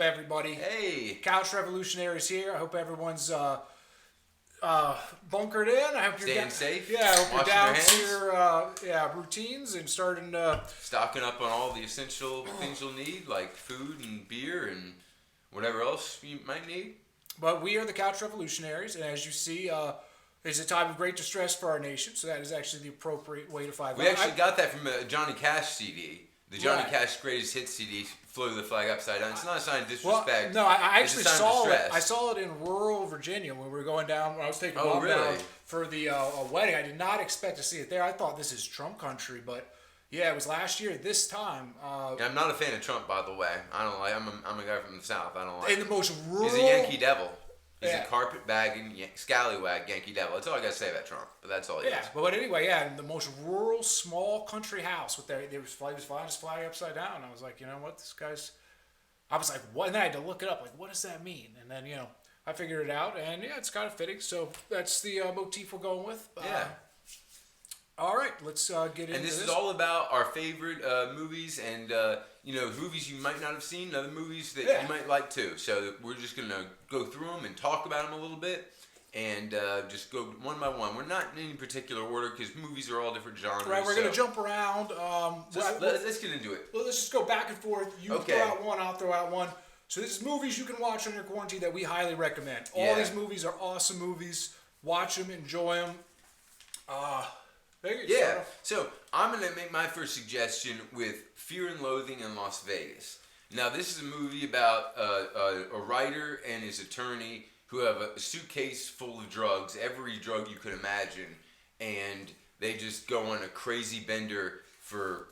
everybody? Hey. Couch Revolutionaries here. I hope everyone's bunkered in. I hope you're Staying safe. Yeah, I hope you're Washing down their to your routines and starting stocking up on all the essential things you'll need, like food and beer and whatever else you might need. But we are the Couch Revolutionaries, and as you see, it's a time of great distress for our nation, so that is actually the appropriate way to find out. We actually got that from a Johnny Cash CD. The Johnny Right. Cash Greatest Hits CD, Flew the Flag Upside Down. It's not a sign of disrespect. Well, no, I It's a actually sign of saw it. distress. I saw it in rural Virginia when we were going down. When I was taking Oh, mom really? down for the a wedding. I did not expect to see it there. I thought this is Trump country, but yeah, it was last year this time. Yeah, I'm not a fan of Trump, by the way. I don't like. I'm a guy from the South. I don't like. In the most rural. He's a Yankee Devil. He's Yeah. a carpet-bagging, scallywag Yankee Devil. That's all I got to say about Trump. But that's all he Yeah, is. but anyway, yeah, in the most rural, small country house with he was flying his flag upside down. And I was like, you know what, this guy's. I was like, what? And then I had to look it up. Like, what does that mean? And then I figured it out, and yeah, it's kind of fitting. So that's the motif we're going with. Yeah. All right, let's get into this. And this is all about our favorite movies and, movies you might not have seen, other movies that you might like too. So we're just going to go through them and talk about them a little bit and just go one by one. We're not in any particular order because movies are all different genres. Right, we're going to jump around. Let's get into it. Well, let's just go back and forth. You Okay. throw out one, I'll throw out one. So this is movies you can watch on your quarantine that we highly recommend. All Yeah. these movies are awesome movies. Watch them, enjoy them. Yeah, so I'm going to make my first suggestion with Fear and Loathing in Las Vegas. Now, this is a movie about a writer and his attorney who have a suitcase full of drugs, every drug you could imagine, and they just go on a crazy bender for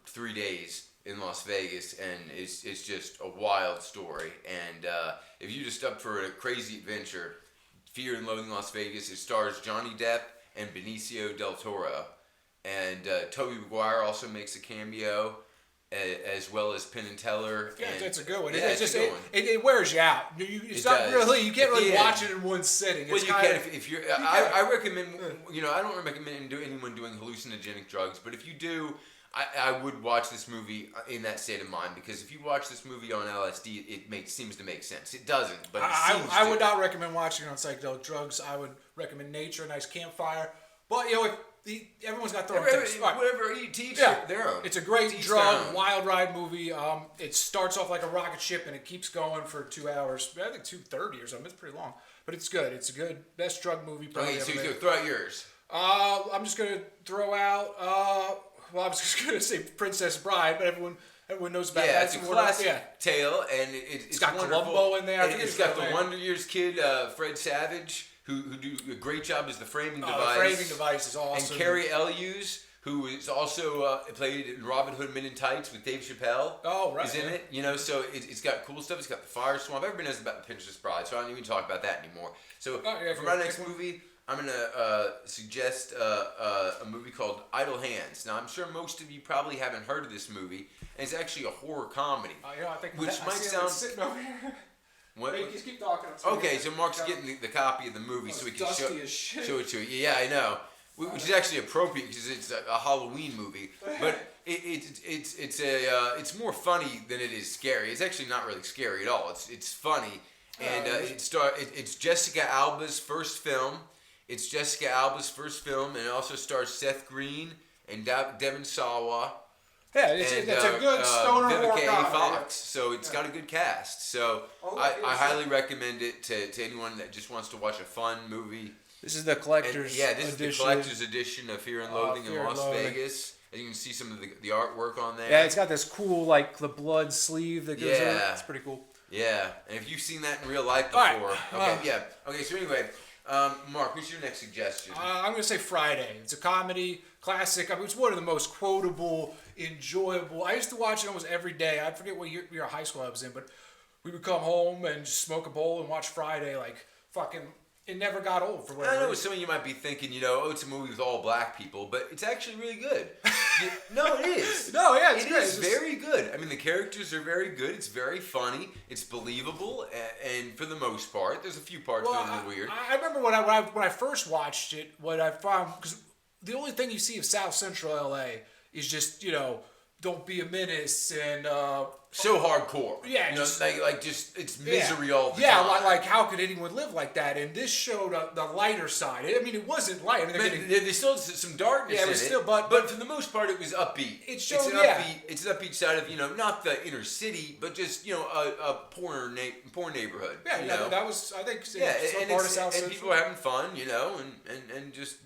3 days in Las Vegas, and it's just a wild story. And if you're just up for a crazy adventure, Fear and Loathing in Las Vegas, it stars Johnny Depp and Benicio del Toro, and Tobey Maguire also makes a cameo, as well as Penn and Teller. Yeah, and, that's a good one. Yeah, It's it's just a good one. it wears you out. It's not does. really. You can't At really the watch end. it in one sitting. Well, It's you kind can of, if you're. can. I recommend. I don't recommend anyone doing hallucinogenic drugs, but if you do, I would watch this movie in that state of mind, because if you watch this movie on LSD, it seems to make sense. It doesn't, but it seems I to. would not recommend watching it on psychedelic drugs. I would recommend nature, a nice campfire. But everyone's got their own taste. Right. Whatever you teach, their own. It's a great Teach their own. drug, wild ride movie. It starts off like a rocket ship and it keeps going for 2 hours. I think 2:30 or something. It's pretty long, but it's good. It's a good best drug movie probably Okay, so ever you made. go throw out yours. I'm just gonna throw out. Well, I was just gonna say Princess Bride, but everyone knows about that. Yeah, it's a classic Yeah. tale, and it's got wonderful. Columbo in there. I think It's it's got got the there. Wonder Years kid, Fred Savage, who do a great job as the framing device. The framing device is awesome. And Carrie Elwes, who is also played in Robin Hood Men in Tights with Dave Chappelle. Oh, right. Is in it, so it's got cool stuff. It's got the fire swamp. Everybody knows about the Princess Bride, so I don't even talk about that anymore. So for my next movie, I'm gonna suggest a movie called Idle Hands. Now, I'm sure most of you probably haven't heard of this movie, and it's actually a horror comedy. I think Which I might see sound- sitting over here. What? Hey, just keep talking. Okay, so Mark's getting the copy of the movie so we can dusty as shit. show it to you. Yeah, I know. Which is actually appropriate because it's a Halloween movie, but it's more funny than it is scary. It's actually not really scary at all. It's funny, and it's Jessica Alba's first film. It's Jessica Alba's first film, and it also stars Seth Green and Devon Sawa. Yeah, it's a good stoner horror Vivica A. comedy. Fox, so it's got a good cast. So I highly recommend it to anyone that just wants to watch a fun movie. This is the And, collector's this is the collector's edition of Fear and Loathing in Fear and Las Loathing. Vegas. And you can see some of the artwork on there. Yeah, it's got this cool, like, the blood sleeve that goes over. Yeah. It's pretty cool. Yeah, and if you've seen that in real life All right. before, okay, so anyway, Mark, what's your next suggestion? I'm going to say Friday. It's a comedy, classic. I mean, it's one of the most quotable, enjoyable. I used to watch it almost every day. I forget what year of high school I was in, but we would come home and just smoke a bowl and watch Friday, like, fucking... It never got old for whatever I know reason. some of you might be thinking, it's a movie with all black people, but it's actually really good. No, it is. No, yeah, it's It great. is It's just- very good. I mean, the characters are very good. It's very funny. It's believable, and for the most part, there's a few parts that are a little weird. I remember when I first watched it, what I found, because the only thing you see of South Central LA is just, don't be a menace and so hardcore. Yeah, you know, just- like just it's misery all the yeah, time. like how could anyone live like that? And this showed the lighter side. I mean, it wasn't light. I mean, they're But getting, there's still some darkness Yeah, it in was it. still- but for the most part, it was upbeat. It showed- it's an yeah. upbeat. It's an upbeat side of not the inner city, but just a poor neighborhood. yeah, you know? that was I think Yeah, some and, part of it's, South and Central. people are having fun, and just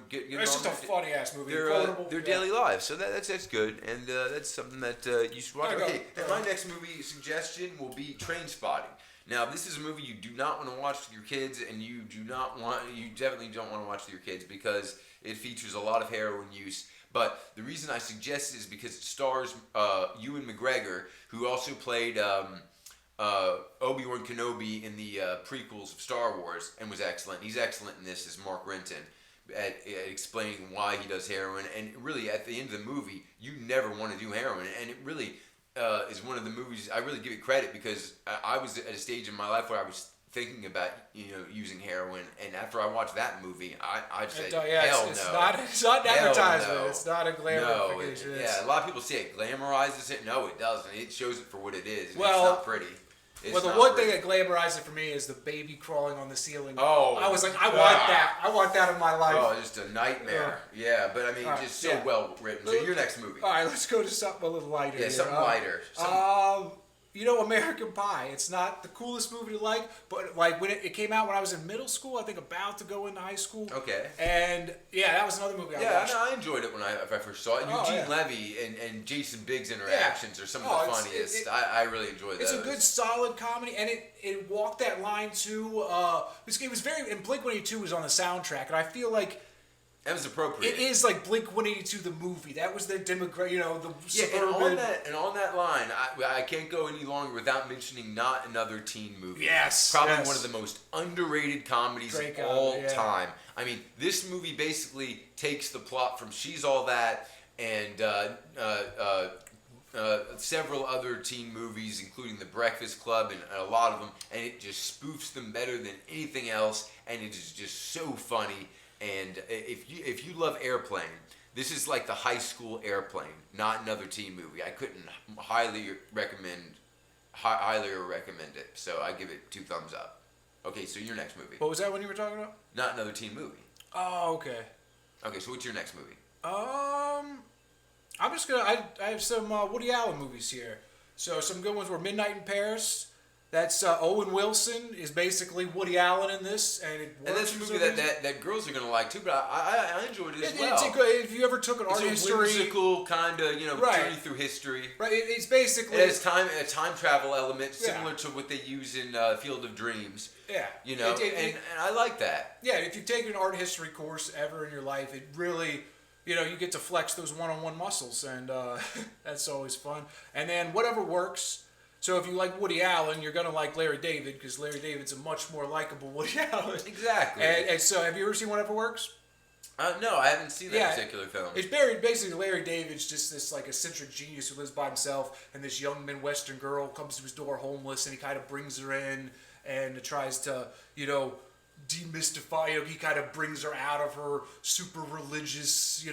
getting It's on just a with funny ass movie. their Quotable, their yeah. daily lives. So that's good, and that's something that you should watch. There you go. Okay, and my next movie suggestion will be Trainspotting. Now, this is a movie you do not want to watch with your kids, and you definitely don't want to watch with your kids because it features a lot of heroin use. But the reason I suggest it is because it stars Ewan McGregor, who also played Obi-Wan Kenobi in the prequels of Star Wars and was excellent. He's excellent in this as Mark Renton at explaining why he does heroin. And really, at the end of the movie, you never want to do heroin. And it really is one of the movies I really give it credit because I was at a stage in my life where I was thinking about using heroin, and after I watched that movie, I said, hell it's no. not an Hell advertisement. no. It's not a glorification. Yeah, a lot of people say it glamorizes it. No, it doesn't. It shows it for what it is. And Well, it's not pretty. It's The not one pretty. thing that glamorized it for me is the baby crawling on the ceiling. Oh, I was like, I want that. I want that in my life. Oh, just a nightmare. Yeah, but I mean, Alright, just so yeah. well written. So your next movie. All right, let's go to something a little lighter. Yeah, here. something lighter. American Pie. It's not the coolest movie to like, but like when it came out when I was in middle school, I think about to go into high school. Okay. And yeah, that was another movie I Yeah, watched. I enjoyed it when I first saw it. Oh, Eugene yeah. Levy and Jason Biggs' interactions are some of Oh, the it's- funniest. I really enjoyed those. It's a good, solid comedy, and it walked that line too. It was very, and Blink-182 was on the soundtrack, and I feel like That was appropriate. it is like Blink-182 the movie. That was their demographic, the Yeah, suburban. and on that line, I can't go any longer without mentioning Not Another Teen Movie. Yes, Probably yes. one of the most underrated comedies Great of all comedy, yeah. time. I mean, this movie basically takes the plot from She's All That and several other teen movies, including The Breakfast Club and a lot of them, and it just spoofs them better than anything else, and it is just so funny. And if you love Airplane, this is like the high school Airplane, Not Another Teen Movie. I couldn't highly recommend it. So I give it 2 thumbs up. Okay, so your next movie. What was that one you were talking about? Not Another Teen Movie. Oh, okay. Okay, so what's your next movie? I'm just gonna. I have some Woody Allen movies here. So some good ones were Midnight in Paris. That's Owen Wilson is basically Woody Allen in this, and That's a movie that girls are gonna like too. But I enjoyed it as well. It's a good. If you ever took an art It's a history, whimsical kind of Right. journey through history. right? It's basically It has a time travel element Yeah. similar to what they use in Field of Dreams. yeah. And I like that. Yeah, if you've taken an art history course ever in your life, it really, you get to flex those one-on-one muscles, and that's always fun. And then Whatever Works. So if you like Woody Allen, you're gonna like Larry David because Larry David's a much more likable Woody Allen. Exactly. And so, have you ever seen Whatever Works? No, I haven't seen that Yeah. particular film. It's basically Larry David's just this like eccentric genius who lives by himself, and this young Midwestern girl comes to his door homeless, and he kind of brings her in and tries to demystify. He kind of brings her out of her super religious,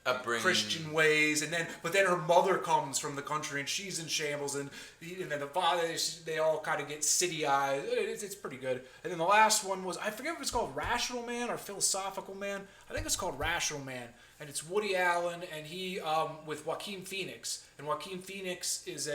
Upbringing. Christian ways, but then her mother comes from the country and she's in shambles, and then the father, they all kind of get city eyes. It's pretty good. And then the last one was, I forget if it's called Rational Man or Philosophical Man. I think it's called Rational Man, and it's Woody Allen and he with Joaquin Phoenix, and Joaquin Phoenix is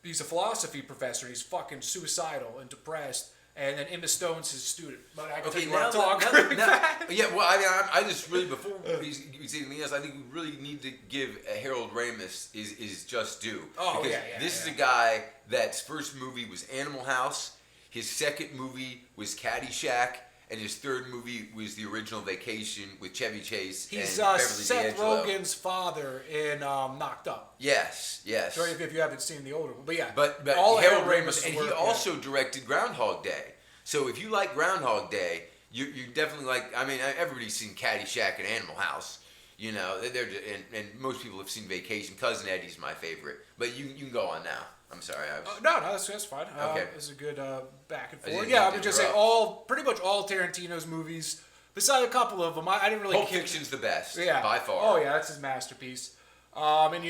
he's a philosophy professor. He's fucking suicidal and depressed. And then Emma Stone's his student. But I can tell you what I'm talking about. Yeah, well, I just really, before we see anything else, I think we really need to give Harold Ramis is just due. Oh, because yeah, this is yeah. a guy that's first movie was Animal House, his second movie was Caddyshack, and his third movie was the original Vacation with Chevy Chase He's and Beverly Seth D'Angelo. Rogen's father in Knocked Up. Yes. Sorry if you haven't seen the older one, but yeah. But all Harold Ramis Ramis, and work, he also directed Groundhog Day. So if you like Groundhog Day, you definitely like. I mean, everybody's seen Caddyshack and Animal House. And most people have seen Vacation. Cousin Eddie's my favorite, but you can go on now. I'm sorry. No, that's fine. Okay. It's a good back and I forth. didn't Yeah, I mean would to just say interrupt. pretty much all Tarantino's movies, besides a couple of them. I didn't really. Pulp Fiction's the best. Yeah. By far. Oh yeah, that's his masterpiece. And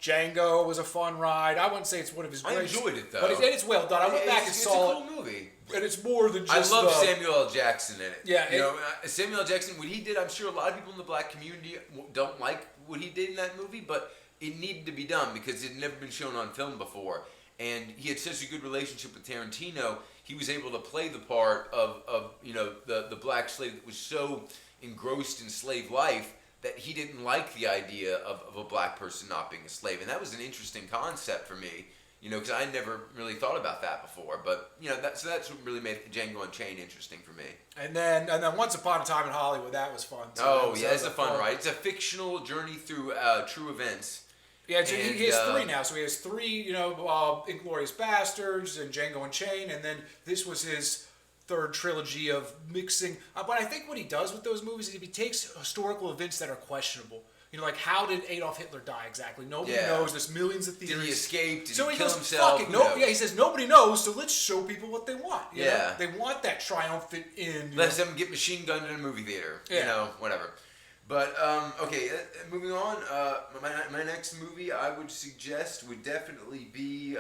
Django was a fun ride. I wouldn't say it's one of his I greatest. enjoyed it though. But it's well done. I went back and saw It's a cool movie. and it's more than just. I love Samuel L. Jackson in it. Yeah, Samuel L. Jackson, what he did, I'm sure a lot of people in the black community don't like what he did in that movie, but it needed to be done because it had never been shown on film before. And he had such a good relationship with Tarantino, he was able to play the part of the black slave that was so engrossed in slave life that he didn't like the idea of a black person not being a slave. And that was an interesting concept for me, because I never really thought about that before. But, that's what really made Django Unchained interesting for me. And then Once Upon a Time in Hollywood, that was fun too. It's a fun ride. It's a fictional journey through true events. Yeah, so he has three now. So he has three, Inglourious Bastards and Django Unchained, and then this was his third trilogy of mixing. But I think what he does with those movies is if he takes historical events that are questionable. Like how did Adolf Hitler die exactly? Nobody knows. There's millions of theories. Did he escape? Did so he he kill goes, himself? Fuck it. He says nobody knows, so let's show people what they want. You know? They want that triumphant end. Let's have them get machine gunned in a movie theater. Yeah. Whatever. But, okay, moving on, my next movie I would suggest would definitely be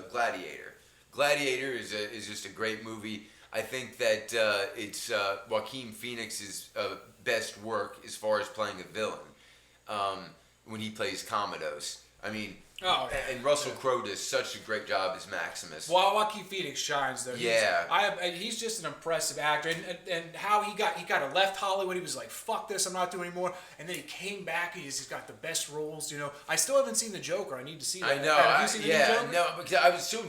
Gladiator. Gladiator is just a great movie. I think that it's Joaquin Phoenix's best work as far as playing a villain when he plays Commodus. I mean, and Russell Crowe does such a great job as Maximus. Well, Joaquin Phoenix shines though. He's just an impressive actor, and how he kind of left Hollywood. He was like, "Fuck this, I'm not doing anymore," and then he came back. And he's got the best roles. I still haven't seen The Joker. I need to see that. I know. Have you seen The Joker? No, because I was so.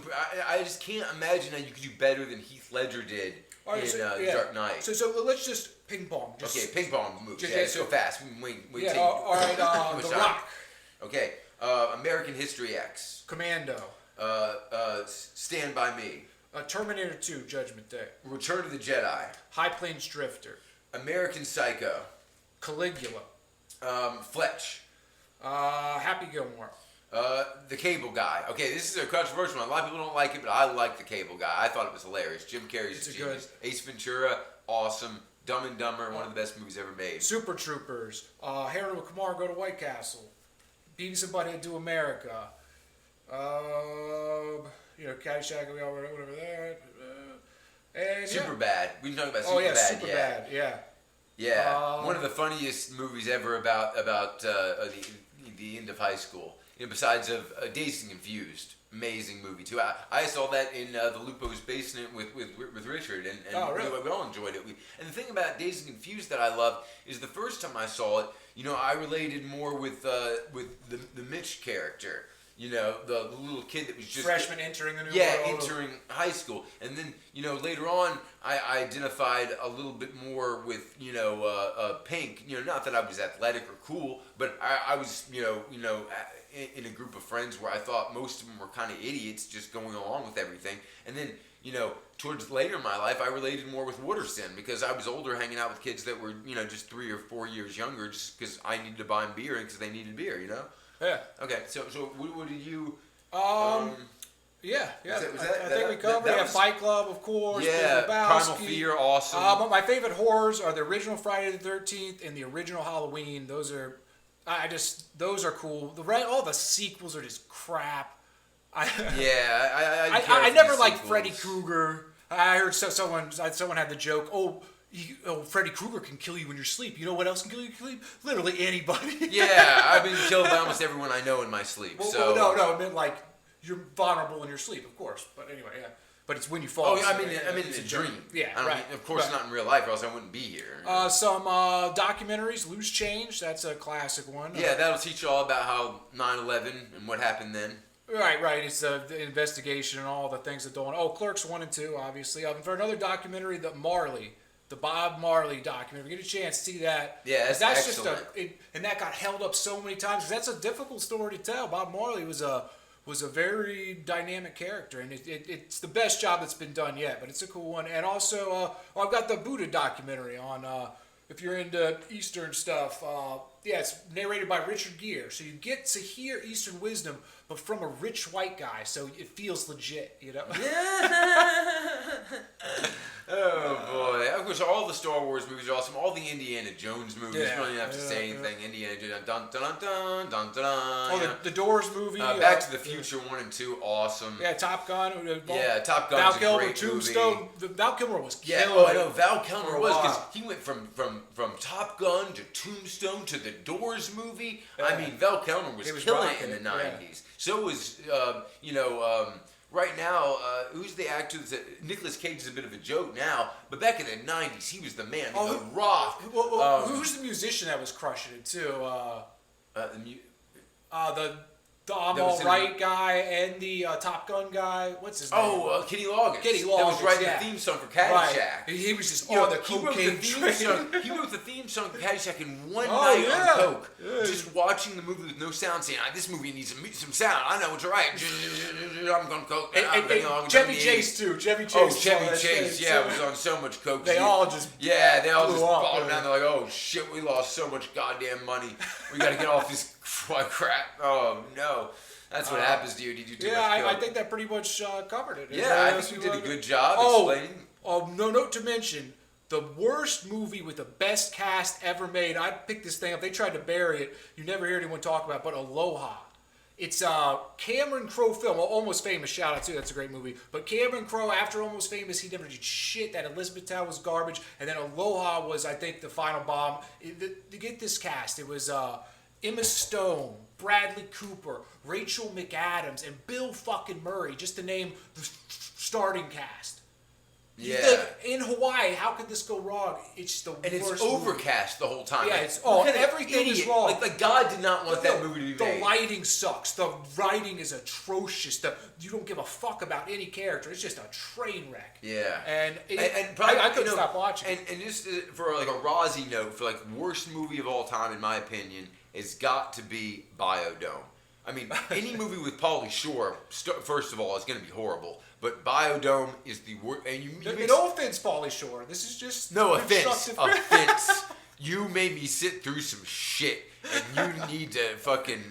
I just can't imagine how you could do better than Heath Ledger did in Dark Knight. So let's just ping pong. Okay, ping pong moves. So fast. We all right. The Rock. Okay. American History X. Commando. Stand By Me. Terminator 2, Judgment Day. Return of the Jedi. High Plains Drifter. American Psycho. Caligula. Fletch. Happy Gilmore. The Cable Guy. Okay, this is a controversial one. A lot of people don't like it, but I like The Cable Guy. I thought it was hilarious. Jim Carrey's a genius. Ace Ventura, awesome. Dumb and Dumber, one of the best movies ever made. Super Troopers. Harold and Kumar Go to White Castle. Beavis and Butthead Do America. Caddyshack, whatever that. And Superbad. We can talk about Superbad. Superbad. Yeah. Yeah. One of the funniest movies ever about the end of high school. Besides of Dazed and Confused. Amazing movie too. I saw that in the Lupo's basement with Richard, and really? we all enjoyed it. And the thing about Dazed and Confused that I love is the first time I saw it, I related more with the Mitch character. The little kid that was just freshman entering the new world. Yeah, entering high school, and then later on I identified a little bit more with Pink. Not that I was athletic or cool, but I was in a group of friends where I thought most of them were kind of idiots, just going along with everything. And then towards later in my life, I related more with Wooderson because I was older, hanging out with kids that were just 3 or 4 years younger, just because I needed to buy them beer and because they needed beer. Yeah. Okay, so what did you? Yeah. I think we covered. We have Fight Club, of course. Yeah, Primal Fear, awesome. But my favorite horrors are the original Friday the 13th and the original Halloween. Those are, those are cool. All the sequels are just crap. I never liked Freddy Krueger. I heard someone had the joke. Freddy Krueger can kill you in your sleep. You know what else can kill you in your sleep? Literally anybody. Yeah, I've been killed by almost everyone I know in my sleep. No, I meant like you're vulnerable in your sleep, of course. But anyway, yeah. But it's when you fall. I mean, it's a dream. Yeah, of course, not in real life, or else I wouldn't be here. Some documentaries, Loose Change. That's a classic one. Yeah, that'll teach you all about how 9/11 and what happened then. Right. It's the investigation and all the things that go on. Clerks 1 and 2, obviously. For another documentary, the Bob Marley documentary. If you get a chance to see that. Yeah, that's excellent. And that got held up so many times because that's a difficult story to tell. Bob Marley was a very dynamic character, and it's the best job that's been done yet. But it's a cool one. And also, I've got the Buddha documentary on. If you're into Eastern stuff, it's narrated by Richard Gere, so you get to hear Eastern wisdom, but from a rich white guy, so it feels legit, Oh boy! Of course, all the Star Wars movies are awesome. All the Indiana Jones movies. Yeah, You don't even have to say anything. Indiana Jones. Dun dun dun dun dun dun. Oh, the Doors movie. Back to the Future 1 and 2, awesome. Yeah, Top Gun. Yeah, Top Gun's Val a Kilmer, great Tombstone. movie. Val Kilmer was Yeah, killing I know. it Val Kilmer for a was, because while. he went from Top Gun to Tombstone to the Doors movie. Yeah. I mean, Val Kilmer was killing it in the rocking it, 90s. So was, right now, who's the actor? Nicolas Cage is a bit of a joke now, but back in the 90s, he was the man. The Rock. Who's the musician that was crushing it too? The I'm That was All in Right guy and the Top Gun guy. What's his name? Kenny Loggins. Kenny That was Loggins, writing yeah. the theme song for Caddyshack. Right. He was just You know, on the he wrote cocaine the theme train. song. He wrote the theme song for Caddyshack in one Oh, night yeah. on coke, Yeah. just watching the movie with no sound, saying, "This movie needs some sound. I know what's right. I'm going coke." And Chevy Chase too. Chevy Chase. Oh, was Chevy on that Chase, thing, yeah, too. was on so much coke. They all just they all blew just up, bottomed yeah. down. They're like, "Oh shit, we lost so much goddamn money. We got to get off this crap." Oh no. That's what happens to you. Did you do much I coke? think that pretty much covered it. Yeah, I think you did a good job explaining. No, note to mention, the worst movie with the best cast ever made. I picked this thing up. They tried to bury it. You never hear anyone talk about it, but Aloha. It's a Cameron Crowe film. Almost Famous, shout out too. That's a great movie. But Cameron Crowe, after Almost Famous, he never did shit. That Elizabethtown was garbage. And then Aloha was, I think, the final bomb. To get this cast, it was Emma Stone, Bradley Cooper, Rachel McAdams, and Bill fucking Murray, just to name the starting cast. Yeah. Like, in Hawaii, how could this go wrong? It's the And worst it's movie. overcast the whole time. Yeah, Like, it's what kind of everything is idiot? wrong. Like God did not want that movie to be The made. lighting sucks. The writing is atrocious. You don't give a fuck about any character. It's just a train wreck. Yeah. And probably, I couldn't stop watching. And just for like a Rozzy note, for like worst movie of all time, in my opinion, it's got to be Biodome. I mean, any movie with Pauly Shore, first of all, is going to be horrible. But Biodome is the worst. And No offense, Pauly Shore. This is just no offense. constructive- Offense. You made me sit through some shit, and you need to fucking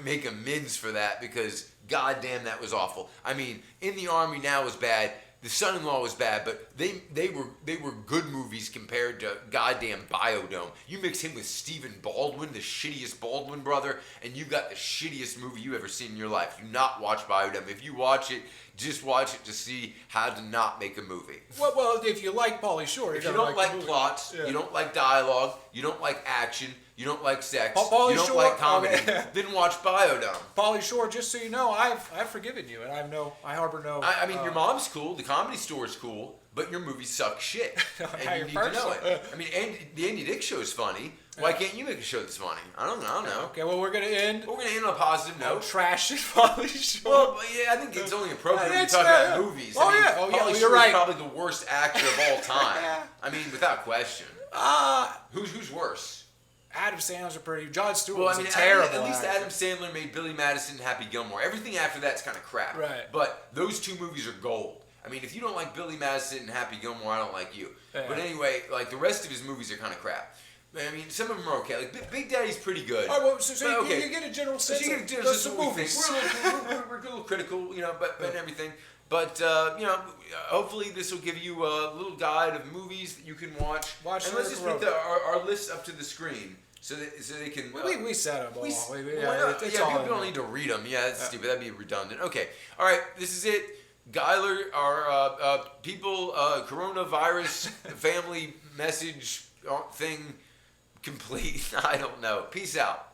make amends for that, because goddamn, that was awful. I mean, In the Army Now was bad. The Son-in-Law was bad, but they were good movies compared to goddamn Biodome. You mix him with Stephen Baldwin, the shittiest Baldwin brother, and you got the shittiest movie you've ever seen in your life. Do not watch Biodome. If you watch it, just watch it to see how to not make a movie. Well, if you like Pauly Shore, If you don't like plots, Yeah. you don't like dialogue, you don't like action, you don't like sex, Pauly you don't Shore- like comedy, okay. then watch Biodome. Pauly Shore, just so you know, I've forgiven you, and I harbor no. I mean, your mom's cool, the Comedy Store is cool, but your movies suck shit, How and you're you need to know personal. it. I mean, the Andy Dick show is funny. Why can't you make a show that's funny? I don't know. Okay, well, we're gonna end. We're gonna end on a positive note. Trashing Pauly Shore. Well, yeah, I think it's only appropriate when we It's talk fair. about movies. Oh, I mean, yeah. Oh, yeah. Pauly You're Shore right. is probably the worst actor of all time. I mean, without question. Who's worse? Adam Sandler's pretty. John Stewart Well, was I mean, a terrible at least actor. Adam Sandler made Billy Madison and Happy Gilmore. Everything after that's kind of crap. Right. But those two movies are gold. I mean, if you don't like Billy Madison and Happy Gilmore, I don't like you. Yeah. But anyway, like the rest of his movies are kind of crap. I mean, some of them are okay. Like Big Daddy's pretty good. All right, well, so But, you get a general sense. So you of get a general those sense of some what we movies. think. We're a little critical, but and everything. But hopefully this will give you a little guide of movies that you can watch. Watch and let's Rick just put Road. our list up to the screen so they can. We set them all. It's Yeah, all people in don't there. need to read them. Yeah, that's stupid. That'd be redundant. Okay, all right. This is it. Geiler, our people, coronavirus family message thing complete. I don't know. Peace out.